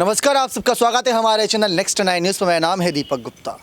नमस्कार, आप सबका स्वागत है हमारे चैनल नेक्स्ट 9 न्यूज़ पर। मेरा नाम है दीपक गुप्ता।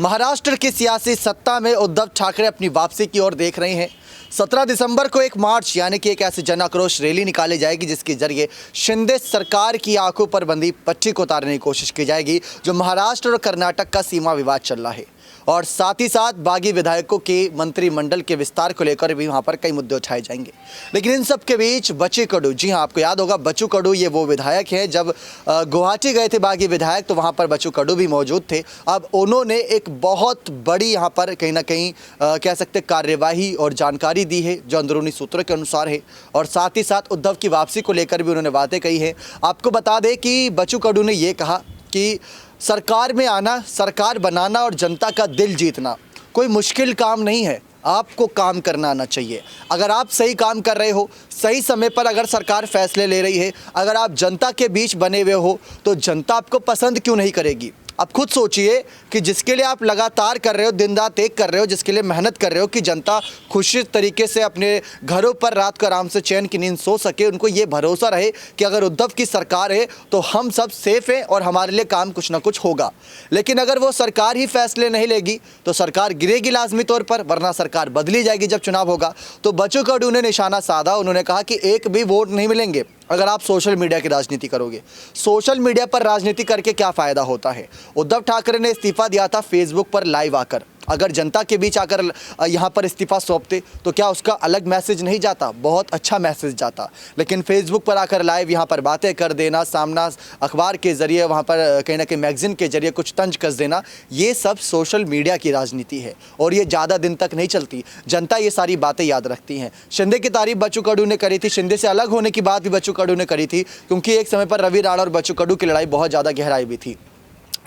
महाराष्ट्र की सियासी सत्ता में उद्धव ठाकरे अपनी वापसी की ओर देख रहे हैं। 17 दिसंबर को एक मार्च यानी कि एक ऐसी जन आक्रोश रैली निकाली जाएगी जिसके जरिए शिंदे सरकार की आंखों पर बंधी पट्टी को उतारने की कोशिश की जाएगी, जो महाराष्ट्र और कर्नाटक का सीमा विवाद चल रहा है। और साथ ही साथ बागी विधायकों के मंत्रिमंडल के विस्तार को लेकर भी वहाँ पर कई मुद्दे उठाए जाएंगे। लेकिन इन सब के बीच बच्चू कडू, जी हाँ, आपको याद होगा बच्चू कडू ये वो विधायक हैं, जब गुवाहाटी गए थे बागी विधायक तो वहाँ पर बच्चू कडू भी मौजूद थे। अब उन्होंने एक बहुत बड़ी यहाँ पर कहीं ना कहीं कह सकते कार्यवाही और जानकारी दी है, जो अंदरूनी सूत्रों के अनुसार है। और साथ ही साथ उद्धव की वापसी को लेकर भी उन्होंने बातें कही हैं। आपको बता दें कि बच्चू कडू ने ये कहा कि सरकार में आना, सरकार बनाना और जनता का दिल जीतना कोई मुश्किल काम नहीं है। आपको काम करना आना चाहिए। अगर आप सही काम कर रहे हो, सही समय पर अगर सरकार फैसले ले रही है, अगर आप जनता के बीच बने हुए हो, तो जनता आपको पसंद क्यों नहीं करेगी। अब खुद सोचिए कि जिसके लिए आप लगातार कर रहे हो, दिन रात एक कर रहे हो, जिसके लिए मेहनत कर रहे हो कि जनता खुशी तरीके से अपने घरों पर रात को आराम से चैन की नींद सो सके, उनको ये भरोसा रहे कि अगर उद्धव की सरकार है तो हम सब सेफ हैं और हमारे लिए काम कुछ ना कुछ होगा। लेकिन अगर वो सरकार ही फैसले नहीं लेगी तो सरकार गिरेगी लाजमी तौर पर, वरना सरकार बदली जाएगी जब चुनाव होगा। तो बच्चू कडू ने निशाना साधा। उन्होंने कहा कि एक भी वोट नहीं मिलेंगे अगर आप सोशल मीडिया की राजनीति करोगे। सोशल मीडिया पर राजनीति करके क्या फ़ायदा होता है। उद्धव ठाकरे ने इस्तीफा दिया था फेसबुक पर लाइव आकर। अगर जनता के बीच आकर यहाँ पर इस्तीफा सौंपते तो क्या उसका अलग मैसेज नहीं जाता, बहुत अच्छा मैसेज जाता। लेकिन फेसबुक पर आकर लाइव यहाँ पर बातें कर देना, सामना अखबार के ज़रिए वहाँ पर कहीं ना कहीं मैगज़ीन के ज़रिए कुछ तंज कस देना, ये सब सोशल मीडिया की राजनीति है और ये ज़्यादा दिन तक नहीं चलती। जनता ये सारी बातें याद रखती हैं। शिंदे की तारीफ बच्चू कडू ने करी थी। शिंदे से अलग होने की बात भी बच्चू कडू ने करी थी, क्योंकि एक समय पर रवि राणा और बच्चू कडू की लड़ाई बहुत ज़्यादा गहराई भी थी।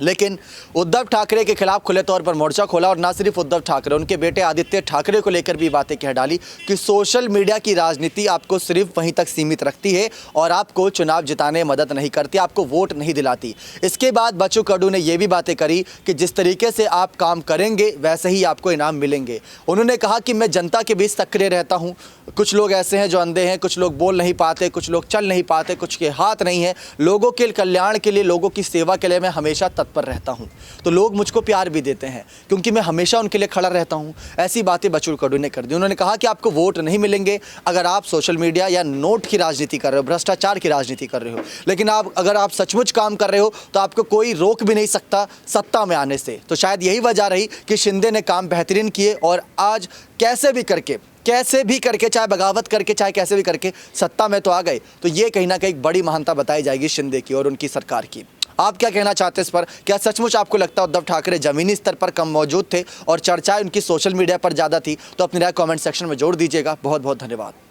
लेकिन उद्धव ठाकरे के खिलाफ खुले तौर पर मोर्चा खोला और ना सिर्फ उद्धव ठाकरे, उनके बेटे आदित्य ठाकरे को लेकर भी बातें कह डाली कि सोशल मीडिया की राजनीति आपको सिर्फ वहीं तक सीमित रखती है और आपको चुनाव जिताने में मदद नहीं करती, आपको वोट नहीं दिलाती। इसके बाद बच्चू कडू ने ये भी बातें करी कि जिस तरीके से आप काम करेंगे वैसे ही आपको इनाम मिलेंगे। उन्होंने कहा कि मैं जनता के बीच सक्रिय रहता हूँ। कुछ लोग ऐसे हैं जो अंधे हैं, कुछ लोग बोल नहीं पाते, कुछ लोग चल नहीं पाते, कुछ के हाथ नहीं है। लोगों के कल्याण के लिए, लोगों की सेवा के लिए मैं हमेशा तत्पर रहता हूं। तो लोग मुझको प्यार भी देते हैं क्योंकि मैं हमेशा उनके लिए खड़ा रहता हूं। ऐसी बातें बच्चू कडू ने कर दी। उन्होंने कहा कि आपको वोट नहीं मिलेंगे अगर आप सोशल मीडिया या नोट की राजनीति कर रहे हो, भ्रष्टाचार की राजनीति कर रहे हो। लेकिन अगर आप सचमुच काम कर रहे हो तो आपको कोई रोक भी नहीं सकता सत्ता में आने से। तो शायद यही वजह रही कि शिंदे ने काम बेहतरीन किए और आज कैसे भी करके चाहे बगावत करके, चाहे कैसे भी करके सत्ता में तो आ गए। तो ये कहीं ना कहीं बड़ी महानता बताई जाएगी शिंदे की और उनकी सरकार की। आप क्या कहना चाहते हैं इस पर? क्या सचमुच आपको लगता है उद्धव ठाकरे जमीनी स्तर पर कम मौजूद थे और चर्चाएं उनकी सोशल मीडिया पर ज़्यादा थी? तो अपनी राय कमेंट सेक्शन में जोड़ दीजिएगा। बहुत बहुत धन्यवाद।